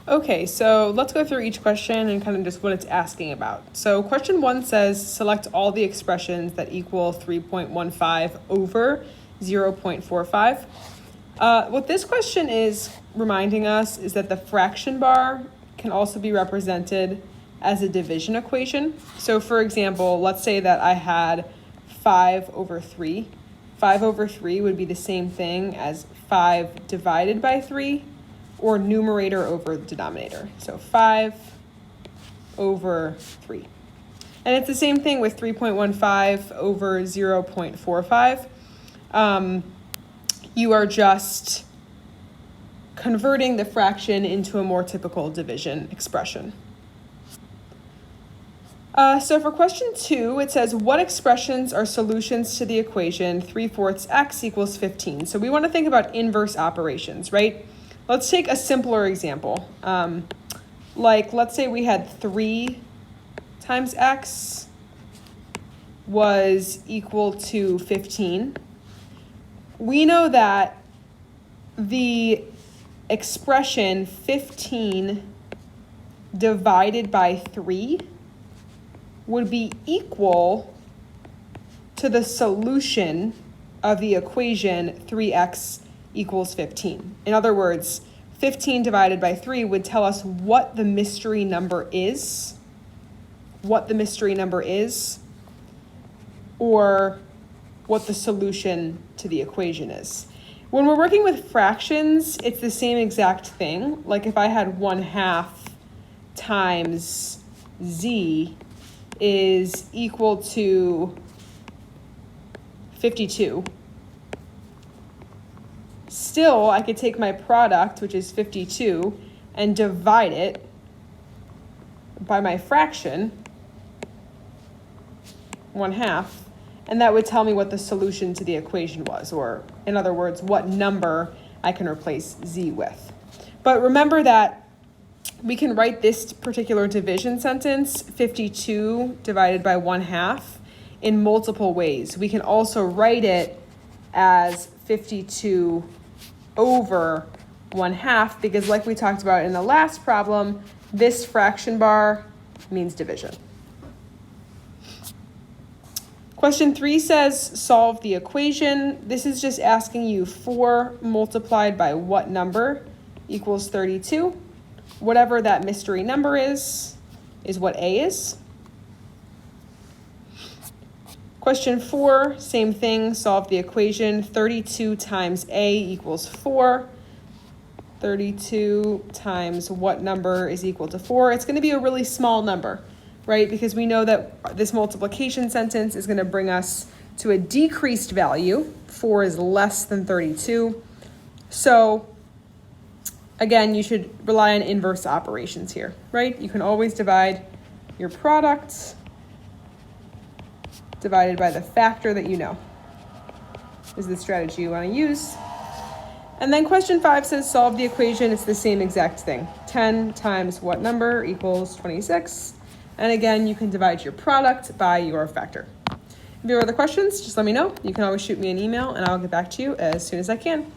Okay, so let's go through each question and kind of just what it's asking about. So question 1 says, select all the expressions that equal 3.15 over 0.45. What this question is reminding us is that the fraction bar can also be represented as a division equation. So for example, let's say that I had 5 over 3. 5 over 3 would be the same thing as 5 divided by 3, or numerator over denominator. So 5 over 3. And it's the same thing with 3.15 over 0.45. You are just converting the fraction into a more typical division expression. So for question 2, it says, what expressions are solutions to the equation 3/4 x equals 15? So we want to think about inverse operations, right? Let's take a simpler example. Like, let's say we had 3 times x was equal to 15. We know that the expression 15 divided by 3 would be equal to the solution of the equation 3x equals 15. In other words, 15 divided by 3 would tell us what the mystery number is, or what the solution to the equation is. When we're working with fractions, it's the same exact thing. Like if I had 1/2 times z is equal to 52. Still, I could take my product, which is 52, and divide it by my fraction, 1/2, and that would tell me what the solution to the equation was, or in other words, what number I can replace z with. But remember that we can write this particular division sentence, 52 divided by 1/2, in multiple ways. We can also write it as 52 over 1/2, because like we talked about in the last problem, this fraction bar means division. Question 3 says, solve the equation. This is just asking you 4 multiplied by what number equals 32. Whatever that mystery number is what A is. Question 4, same thing, solve the equation. 32 times A equals 4. 32 times what number is equal to 4? It's going to be a really small number, right? Because we know that this multiplication sentence is going to bring us to a decreased value. 4 is less than 32. So again, you should rely on inverse operations here, right? You can always divide your product divided by the factor that you know is the strategy you want to use. And then question 5 says solve the equation. It's the same exact thing. 10 times what number equals 26. And again, you can divide your product by your factor. If you have other questions, just let me know. You can always shoot me an email and I'll get back to you as soon as I can.